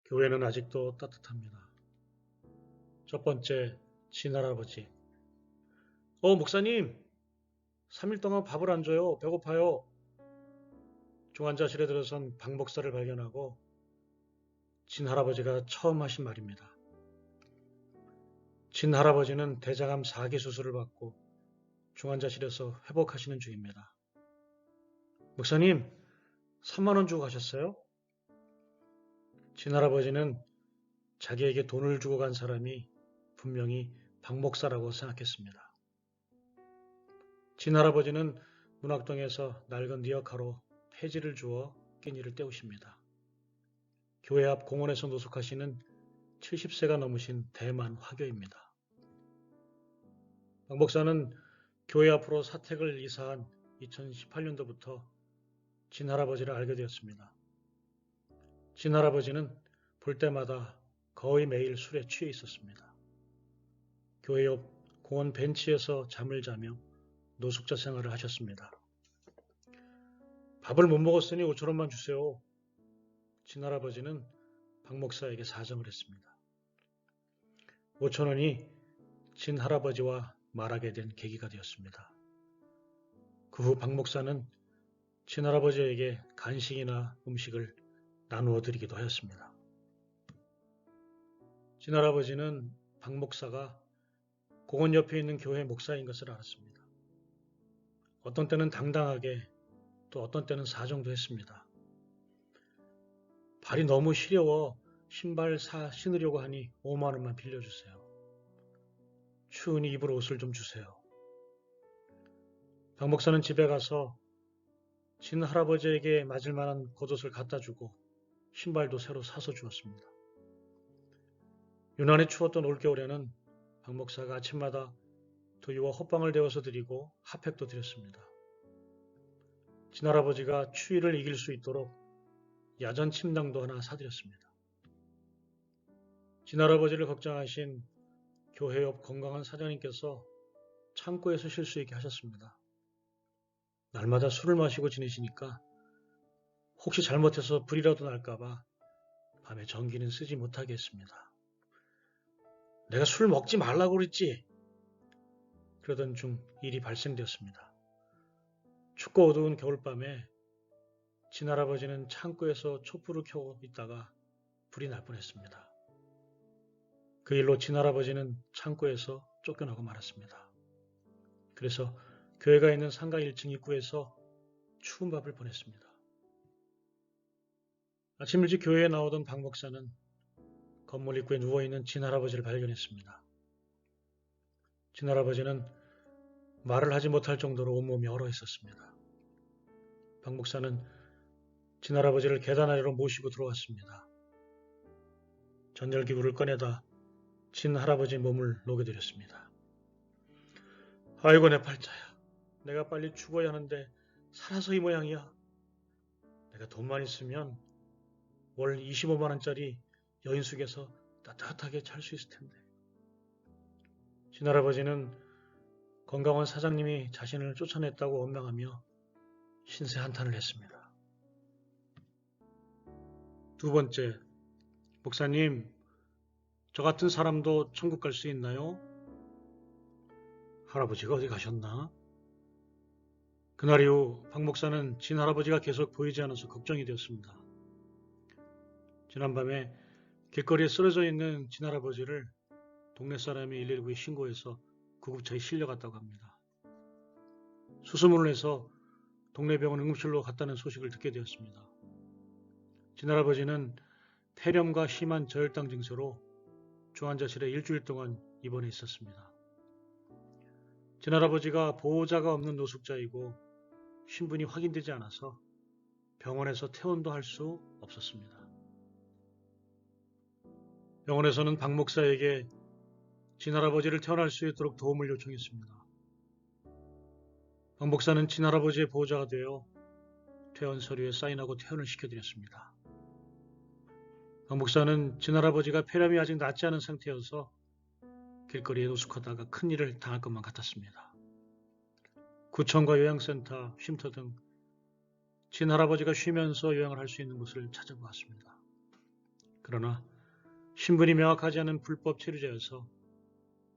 교회는 아직도 따뜻합니다. 첫 번째, 친할아버지. 목사님, 3일 동안 밥을 안 줘요. 배고파요. 중환자실에 들어선 박 목사를 발견하고 친할아버지가 처음 하신 말입니다. 친할아버지는 대장암 4기 수술을 받고 중환자실에서 회복하시는 중입니다. 목사님, 3만 원 주고 가셨어요? 친할아버지는 자기에게 돈을 주고 간 사람이 분명히 박 목사라고 생각했습니다. 친할아버지는 문학동에서 낡은 리어카로 폐지를 주어 끼니를 때우십니다. 교회 앞 공원에서 노숙하시는 70세가 넘으신 대만 화교입니다. 박 목사는 교회 앞으로 사택을 이사한 2018년도부터 친할아버지를 알게 되었습니다. 친할아버지는 볼 때마다 거의 매일 술에 취해 있었습니다. 교회 옆 공원 벤치에서 잠을 자며 노숙자 생활을 하셨습니다. 밥을 못 먹었으니 5천 원만 주세요. 친할아버지는 박 목사에게 사정을 했습니다. 5천 원이 친할아버지와 말하게 된 계기가 되었습니다. 그 후 박 목사는 친할아버지에게 간식이나 음식을 나누어 드리기도 하였습니다. 친할아버지는 박 목사가 공원 옆에 있는 교회 목사인 것을 알았습니다. 어떤 때는 당당하게 또 어떤 때는 사정도 했습니다. 발이 너무 시려워 신발 신으려고 하니 5만 원만 빌려주세요. 추우니 입을 옷을 좀 주세요. 박 목사는 집에 가서 친할아버지에게 맞을 만한 겉옷을 갖다 주고 신발도 새로 사서 주었습니다. 유난히 추웠던 올겨울에는 박 목사가 아침마다 두유와 호빵을 데워서 드리고 핫팩도 드렸습니다. 친할아버지가 추위를 이길 수 있도록 야전 침낭도 하나 사드렸습니다. 친할아버지를 걱정하신 교회 옆 건강한 사장님께서 창고에서 쉴 수 있게 하셨습니다. 날마다 술을 마시고 지내시니까 혹시 잘못해서 불이라도 날까봐 밤에 전기는 쓰지 못하게 했습니다. 내가 술 먹지 말라고 그랬지? 그러던 중 일이 발생되었습니다. 춥고 어두운 겨울밤에 친할아버지는 창고에서 촛불을 켜고 있다가 불이 날 뻔했습니다. 그 일로 친할아버지는 창고에서 쫓겨나고 말았습니다. 그래서 교회가 있는 상가 1층 입구에서 추운 밥을 보냈습니다. 아침 일찍 교회에 나오던 박 목사는 건물 입구에 누워있는 친할아버지를 발견했습니다. 친할아버지는 말을 하지 못할 정도로 온몸이 얼어 있었습니다. 박 목사는 친할아버지를 계단 아래로 모시고 들어왔습니다. 전열기구를 꺼내다 친할아버지 몸을 녹여드렸습니다. 아이고 내 팔자야. 내가 빨리 죽어야 하는데 살아서 이 모양이야. 내가 돈만 있으면 월 25만 원짜리 여인숙에서 따뜻하게 잘 수 있을 텐데. 친할아버지는 건강원 사장님이 자신을 쫓아냈다고 원망하며 신세 한탄을 했습니다. 두 번째, 목사님, 저 같은 사람도 천국 갈 수 있나요? 할아버지가 어디 가셨나? 그날 이후 박 목사는 친할아버지가 계속 보이지 않아서 걱정이 되었습니다. 지난밤에 길거리에 쓰러져 있는 친할아버지를 동네 사람이 119에 신고해서 구급차에 실려갔다고 합니다. 수소문을 해서 동네 병원 응급실로 갔다는 소식을 듣게 되었습니다. 친할아버지는 폐렴과 심한 저혈당 증세로 중환자실에 일주일 동안 입원해 있었습니다. 친할아버지가 보호자가 없는 노숙자이고 신분이 확인되지 않아서 병원에서 퇴원도 할 수 없었습니다. 병원에서는 박 목사에게 친할아버지를 퇴원할 수 있도록 도움을 요청했습니다. 박 목사는 친할아버지의 보호자가 되어 퇴원 서류에 사인하고 퇴원을 시켜드렸습니다. 박 목사는 친할아버지가 폐렴이 아직 낫지 않은 상태여서 길거리에 노숙하다가 큰일을 당할 것만 같았습니다. 구청과 요양센터, 쉼터 등 친할아버지가 쉬면서 요양을 할 수 있는 곳을 찾아보았습니다. 그러나 신분이 명확하지 않은 불법 체류자여서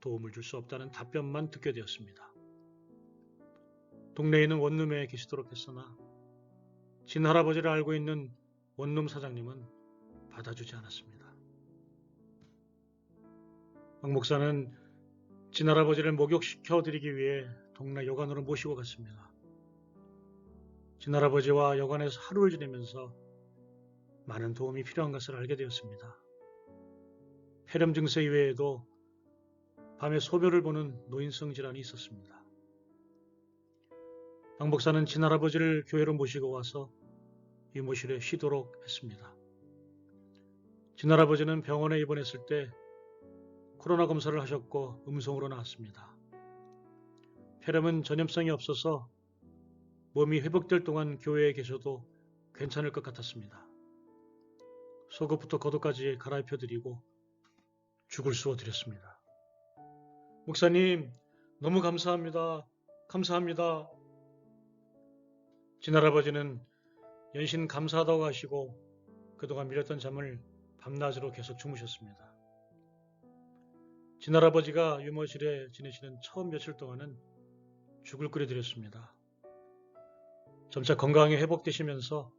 도움을 줄 수 없다는 답변만 듣게 되었습니다. 동네에 있는 원룸에 계시도록 했으나 진할아버지를 알고 있는 원룸 사장님은 받아주지 않았습니다. 박 목사는 진할아버지를 목욕시켜 드리기 위해 동네 여관으로 모시고 갔습니다. 진할아버지와 여관에서 하루를 지내면서 많은 도움이 필요한 것을 알게 되었습니다. 폐렴 증세 이외에도 밤에 소변을 보는 노인성 질환이 있었습니다. 박 목사는 진할아버지를 교회로 모시고 와서 유모실에 쉬도록 했습니다. 진할아버지는 병원에 입원했을 때 코로나 검사를 하셨고 음성으로 나왔습니다. 폐렴은 전염성이 없어서 몸이 회복될 동안 교회에 계셔도 괜찮을 것 같았습니다. 속옷부터 겉옷까지 갈아입혀드리고 죽을 쏘아드렸습니다. 목사님, 너무 감사합니다. 감사합니다. 진할아버지는 연신 감사하다고 하시고 그동안 미뤘던 잠을 밤낮으로 계속 주무셨습니다. 진할아버지가 유모실에 지내시는 처음 며칠 동안은 죽을 끓여드렸습니다. 점차 건강이 회복되시면서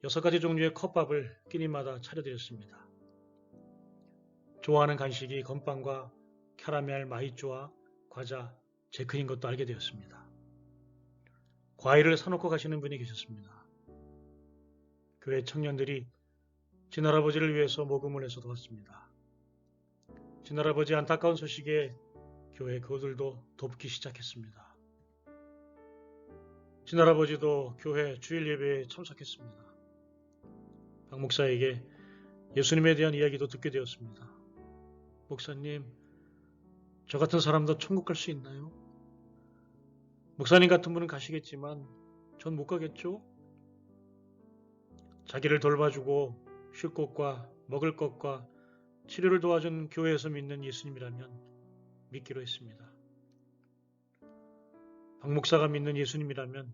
6가지 종류의 컵밥을 끼니마다 차려드렸습니다. 좋아하는 간식이 건빵과 캐러멜, 마이쮸와 과자, 제크인 것도 알게 되었습니다. 과일을 사놓고 가시는 분이 계셨습니다. 교회 청년들이 진할아버지를 위해서 모금을 해서 도왔습니다. 진할아버지 안타까운 소식에 교회 교우들도 돕기 시작했습니다. 진할아버지도 교회 주일 예배에 참석했습니다. 박 목사에게 예수님에 대한 이야기도 듣게 되었습니다. 목사님, 저 같은 사람도 천국 갈 수 있나요? 목사님 같은 분은 가시겠지만 전 못 가겠죠? 자기를 돌봐주고 쉴 곳과 먹을 것과 치료를 도와준 교회에서 믿는 예수님이라면 믿기로 했습니다. 박 목사가 믿는 예수님이라면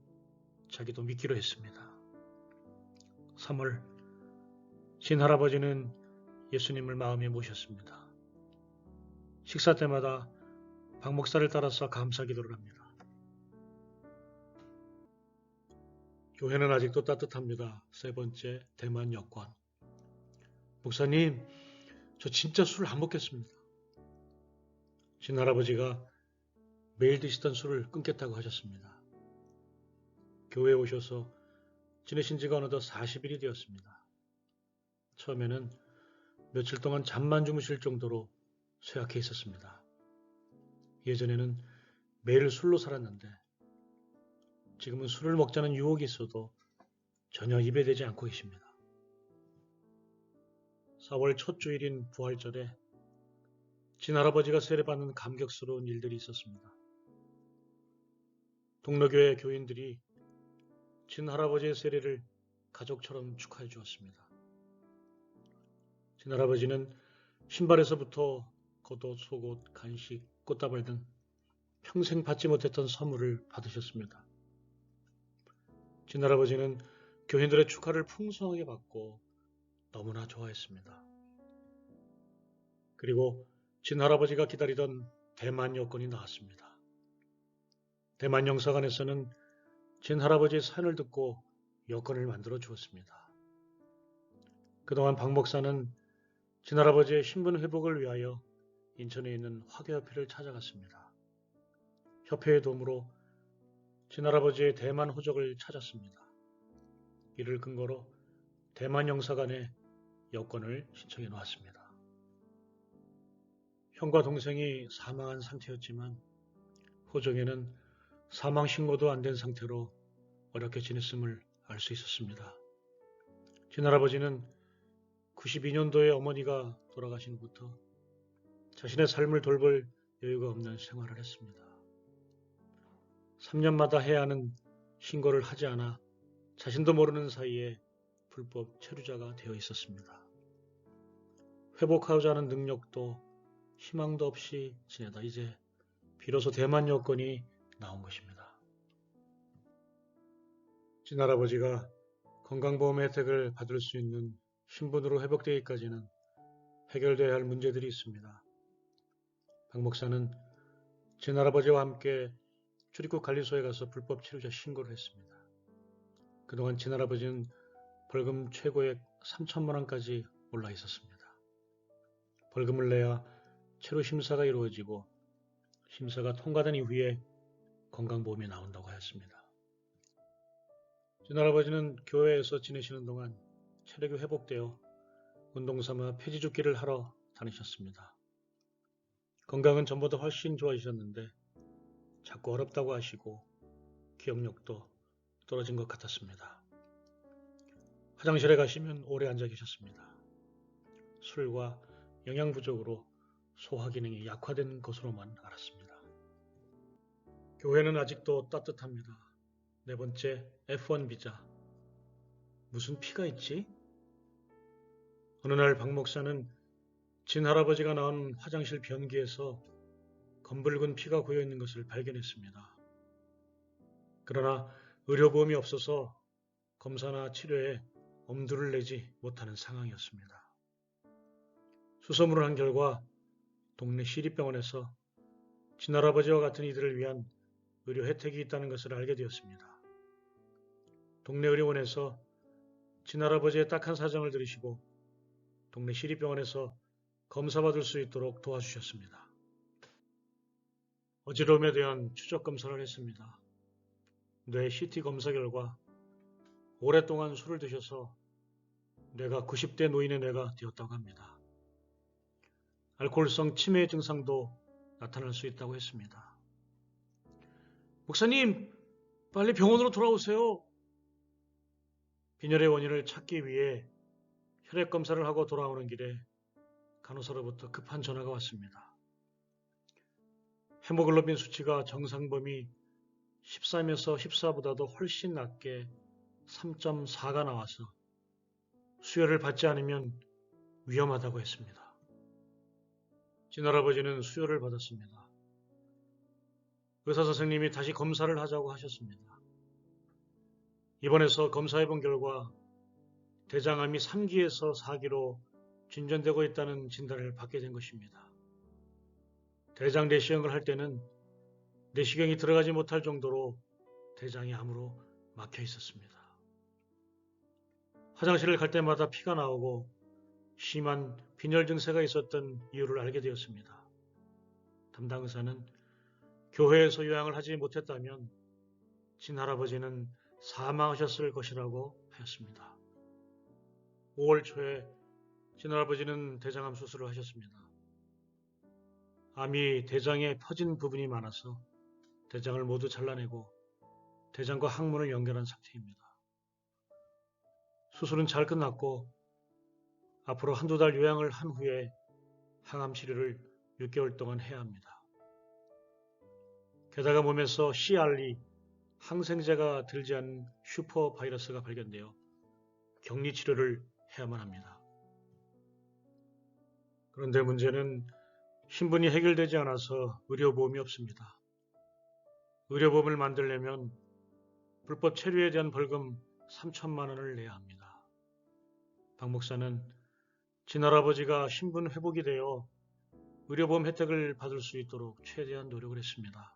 자기도 믿기로 했습니다. 3월, 진할아버지는 예수님을 마음에 모셨습니다. 식사 때마다 박 목사를 따라서 감사 기도를 합니다. 교회는 아직도 따뜻합니다. 3번째, 대만 여권. 목사님, 저 진짜 술 안 먹겠습니다. 진할아버지가 매일 드시던 술을 끊겠다고 하셨습니다. 교회에 오셔서 지내신 지가 어느덧 40일이 되었습니다. 처음에는 며칠 동안 잠만 주무실 정도로 쇠약해 있었습니다. 예전에는 매일 술로 살았는데 지금은 술을 먹자는 유혹이 있어도 전혀 입에 대지 않고 계십니다. 4월 첫 주일인 부활절에 진할아버지가 세례받는 감격스러운 일들이 있었습니다. 동로교회 교인들이 진할아버지의 세례를 가족처럼 축하해 주었습니다. 진할아버지는 신발에서부터 겉옷, 속옷, 간식, 꽃다발 등 평생 받지 못했던 선물을 받으셨습니다. 진할아버지는 교인들의 축하를 풍성하게 받고 너무나 좋아했습니다. 그리고 진할아버지가 기다리던 대만 여권이 나왔습니다. 대만 영사관에서는 진할아버지의 사연을 듣고 여권을 만들어 주었습니다. 그동안 박 목사는 진할아버지의 신분 회복을 위하여 인천에 있는 화교협회를 찾아갔습니다. 협회의 도움으로 진할아버지의 대만 호적을 찾았습니다. 이를 근거로 대만 영사관에 여권을 신청해 놓았습니다. 형과 동생이 사망한 상태였지만 호적에는 사망 신고도 안 된 상태로 어렵게 지냈음을 알 수 있었습니다. 진할아버지는 92년도에 어머니가 돌아가신 후부터 자신의 삶을 돌볼 여유가 없는 생활을 했습니다. 3년마다 해야 하는 신고를 하지 않아 자신도 모르는 사이에 불법 체류자가 되어 있었습니다. 회복하고자 하는 능력도 희망도 없이 지내다 이제 비로소 대만 여권이 나온 것입니다. 진할아버지가 건강보험 혜택을 받을 수 있는 신분으로 회복되기까지는 해결돼야 할 문제들이 있습니다. 박 목사는 친할아버지와 함께 출입국 관리소에 가서 불법 체류자 신고를 했습니다. 그동안 친할아버지는 벌금 최고액 3천만 원까지 올라 있었습니다. 벌금을 내야 체류 심사가 이루어지고 심사가 통과된 이후에 건강보험이 나온다고 하였습니다. 친할아버지는 교회에서 지내시는 동안 체력이 회복되어 운동삼아 폐지줍기를 하러 다니셨습니다. 건강은 전보다 훨씬 좋아지셨는데 자꾸 어렵다고 하시고 기억력도 떨어진 것 같았습니다. 화장실에 가시면 오래 앉아 계셨습니다. 술과 영양 부족으로 소화 기능이 약화된 것으로만 알았습니다. 교회는 아직도 따뜻합니다. 네 번째, F1 비자. 무슨 피가 있지? 어느 날 박 목사는 진할아버지가 나온 화장실 변기에서 검붉은 피가 고여 있는 것을 발견했습니다. 그러나 의료보험이 없어서 검사나 치료에 엄두를 내지 못하는 상황이었습니다. 수소문을 한 결과 동네 시립병원에서 친할아버지와 같은 이들을 위한 의료 혜택이 있다는 것을 알게 되었습니다. 동네 의료원에서 친할아버지의 딱한 사정을 들으시고 동네 시립병원에서 검사받을 수 있도록 도와주셨습니다. 어지러움에 대한 추적 검사를 했습니다. 뇌 CT 검사 결과 오랫동안 술을 드셔서 뇌가 90대 노인의 뇌가 되었다고 합니다. 알코올성 치매 증상도 나타날 수 있다고 했습니다. 목사님, 빨리 병원으로 돌아오세요. 빈혈의 원인을 찾기 위해 혈액 검사를 하고 돌아오는 길에 간호사로부터 급한 전화가 왔습니다. 헤모글로빈 수치가 정상 범위 13에서 14보다도 훨씬 낮게 3.4가 나와서 수혈을 받지 않으면 위험하다고 했습니다. 친할아버지는 수혈을 받았습니다. 의사 선생님이 다시 검사를 하자고 하셨습니다. 입원해서 검사해본 결과 대장암이 3기에서 4기로 진전되고 있다는 진단을 받게 된 것입니다. 대장 내시경을 할 때는 내시경이 들어가지 못할 정도로 대장이 암으로 막혀 있었습니다. 화장실을 갈 때마다 피가 나오고 심한 빈혈 증세가 있었던 이유를 알게 되었습니다. 담당 의사는 교회에서 요양을 하지 못했다면 친할아버지는 사망하셨을 것이라고 하였습니다. 5월 초에 친할아버지는 대장암 수술을 하셨습니다. 암이 대장에 퍼진 부분이 많아서 대장을 모두 잘라내고 대장과 항문을 연결한 상태입니다. 수술은 잘 끝났고 앞으로 한두 달 요양을 한 후에 항암 치료를 6개월 동안 해야 합니다. 게다가 몸에서 CRE, 항생제가 들지 않은 슈퍼 바이러스가 발견되어 격리 치료를 해야만 합니다. 그런데 문제는 신분이 해결되지 않아서 의료보험이 없습니다. 의료보험을 만들려면 불법 체류에 대한 벌금 3천만 원을 내야 합니다. 박 목사는 친할아버지가 신분 회복이 되어 의료보험 혜택을 받을 수 있도록 최대한 노력을 했습니다.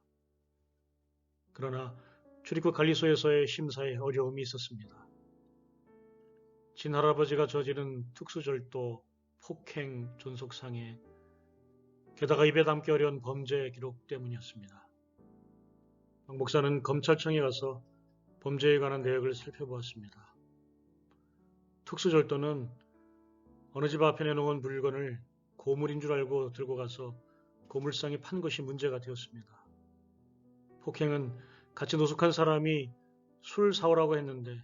그러나 출입국 관리소에서의 심사에 어려움이 있었습니다. 친할아버지가 저지른 특수절도, 폭행, 존속상해, 게다가 입에 담기 어려운 범죄 기록 때문이었습니다. 박 목사는 검찰청에 가서 범죄에 관한 내역을 살펴보았습니다. 특수절도는 어느 집 앞에 내놓은 물건을 고물인 줄 알고 들고 가서 고물상이 판 것이 문제가 되었습니다. 폭행은 같이 노숙한 사람이 술 사오라고 했는데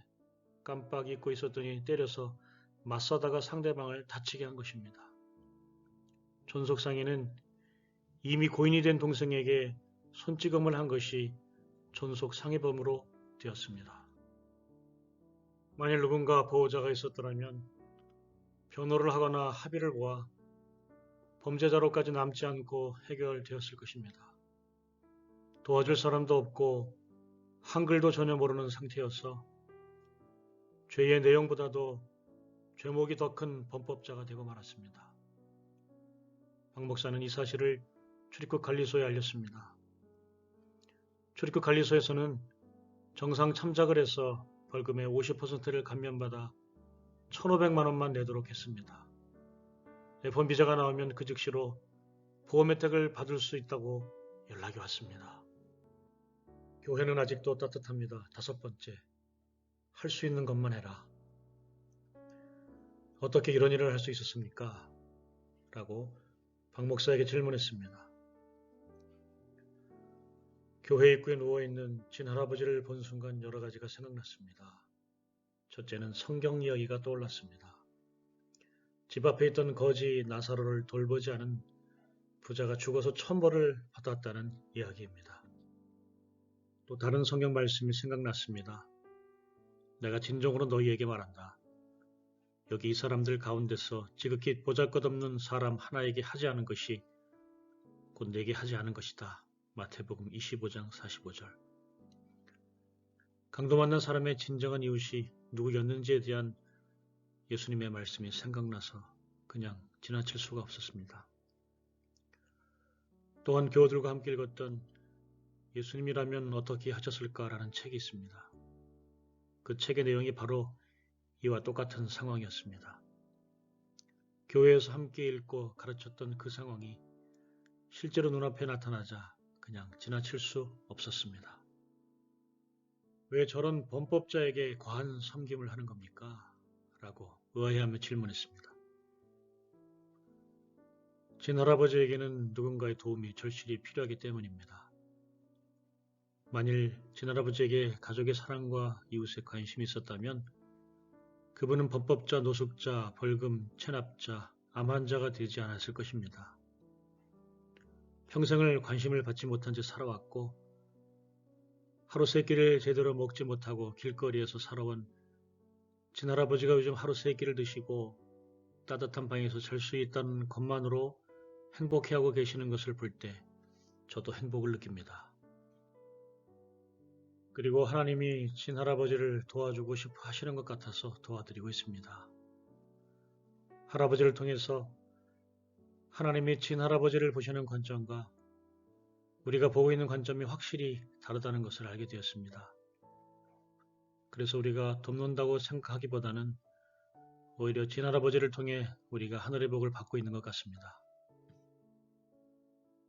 깜빡 잊고 있었더니 때려서 맞서다가 상대방을 다치게 한 것입니다. 존속상해는 이미 고인이 된 동생에게 손찌검을 한 것이 존속상해범으로 되었습니다. 만일 누군가 보호자가 있었더라면 변호를 하거나 합의를 보아 범죄자로까지 남지 않고 해결되었을 것입니다. 도와줄 사람도 없고 한글도 전혀 모르는 상태여서 죄의 내용보다도 죄목이 더 큰 범법자가 되고 말았습니다. 박 목사는 이 사실을 출입국 관리소에 알렸습니다. 출입국 관리소에서는 정상 참작을 해서 벌금의 50%를 감면받아 1,500만 원만 내도록 했습니다. F1 비자가 나오면 그 즉시로 보험 혜택을 받을 수 있다고 연락이 왔습니다. 교회는 아직도 따뜻합니다. 5번째, 할 수 있는 것만 해라. 어떻게 이런 일을 할 수 있었습니까? 라고 박 목사에게 질문했습니다. 교회 입구에 누워있는 진할아버지를 본 순간 여러 가지가 생각났습니다. 첫째는 성경 이야기가 떠올랐습니다. 집 앞에 있던 거지 나사로를 돌보지 않은 부자가 죽어서 천벌을 받았다는 이야기입니다. 또 다른 성경 말씀이 생각났습니다. 내가 진정으로 너희에게 말한다. 여기 이 사람들 가운데서 지극히 보잘것없는 사람 하나에게 하지 않은 것이 곧 내게 하지 않은 것이다. 마태복음 25장 45절. 강도 만난 사람의 진정한 이웃이 누구였는지에 대한 예수님의 말씀이 생각나서 그냥 지나칠 수가 없었습니다. 또한 교우들과 함께 읽었던 예수님이라면 어떻게 하셨을까라는 책이 있습니다. 그 책의 내용이 바로 이와 똑같은 상황이었습니다. 교회에서 함께 읽고 가르쳤던 그 상황이 실제로 눈앞에 나타나자 그냥 지나칠 수 없었습니다. 왜 저런 범법자에게 과한 섬김을 하는 겁니까? 라고 의아해하며 질문했습니다. 진할아버지에게는 누군가의 도움이 절실히 필요하기 때문입니다. 만일 진할아버지에게 가족의 사랑과 이웃의 관심이 있었다면 그분은 범법자, 노숙자, 벌금, 체납자, 암 환자가 되지 않았을 것입니다. 평생을 관심을 받지 못한 채 살아왔고 하루 세 끼를 제대로 먹지 못하고 길거리에서 살아온 진할아버지가 요즘 하루 세 끼를 드시고 따뜻한 방에서 잘 수 있다는 것만으로 행복해하고 계시는 것을 볼 때 저도 행복을 느낍니다. 그리고 하나님이 진할아버지를 도와주고 싶어 하시는 것 같아서 도와드리고 있습니다. 할아버지를 통해서 하나님이 진할아버지를 보시는 관점과 우리가 보고 있는 관점이 확실히 다르다는 것을 알게 되었습니다. 그래서 우리가 돕는다고 생각하기보다는 오히려 진할아버지를 통해 우리가 하늘의 복을 받고 있는 것 같습니다.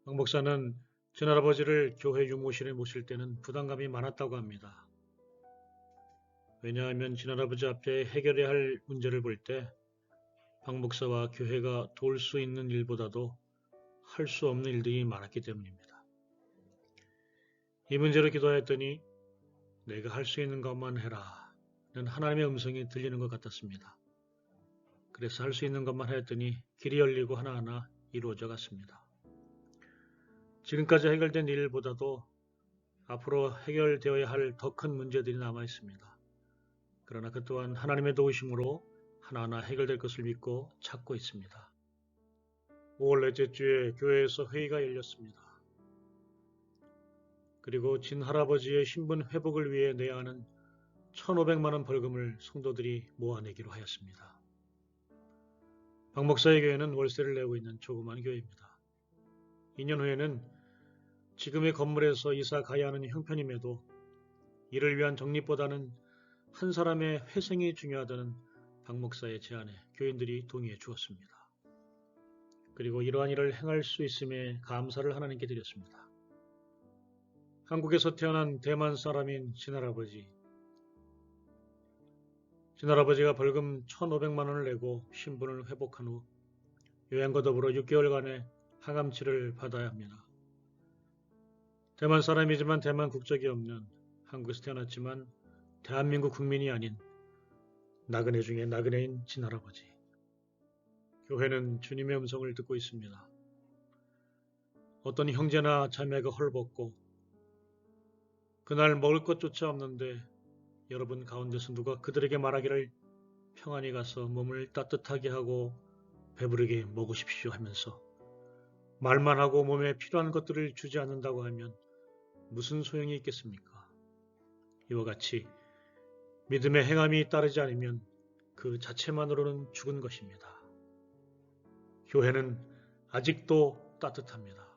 박 목사는 진할아버지를 교회 유모실에 모실 때는 부담감이 많았다고 합니다. 왜냐하면 진할아버지 앞에 해결해야 할 문제를 볼 때 박 목사와 교회가 도울 수 있는 일보다도 할 수 없는 일들이 많았기 때문입니다. 이 문제로 기도하였더니 내가 할 수 있는 것만 해라 는 하나님의 음성이 들리는 것 같았습니다. 그래서 할 수 있는 것만 하였더니 길이 열리고 하나하나 이루어져 갔습니다. 지금까지 해결된 일보다도 앞으로 해결되어야 할 더 큰 문제들이 남아 있습니다. 그러나 그 또한 하나님의 도우심으로 하나하나 해결될 것을 믿고 찾고 있습니다. 5월 넷째 주에 교회에서 회의가 열렸습니다. 그리고 진할아버지의 신분 회복을 위해 내야 하는 1,500만 원 벌금을 성도들이 모아내기로 하였습니다. 박 목사의 교회는 월세를 내고 있는 조그만 교회입니다. 2년 후에는 지금의 건물에서 이사 가야 하는 형편임에도 이를 위한 적립보다는 한 사람의 회생이 중요하다는 박 목사의 제안에 교인들이 동의해 주었습니다. 그리고 이러한 일을 행할 수 있음에 감사를 하나님께 드렸습니다. 한국에서 태어난 대만 사람인 진할아버지. 진할아버지가 벌금 1,500만 원을 내고 신분을 회복한 후 요양과 더불어 6개월간의 항암치를 받아야 합니다. 대만 사람이지만 대만 국적이 없는 한국에서 태어났지만 대한민국 국민이 아닌 나그네 중에 나그네인 진할아버지. 교회는 주님의 음성을 듣고 있습니다. 어떤 형제나 자매가 헐벗고 그날 먹을 것조차 없는데 여러분 가운데서 누가 그들에게 말하기를 평안히 가서 몸을 따뜻하게 하고 배부르게 먹으십시오 하면서 말만 하고 몸에 필요한 것들을 주지 않는다고 하면 무슨 소용이 있겠습니까? 이와 같이 믿음의 행함이 따르지 않으면 그 자체만으로는 죽은 것입니다. 교회는 아직도 따뜻합니다.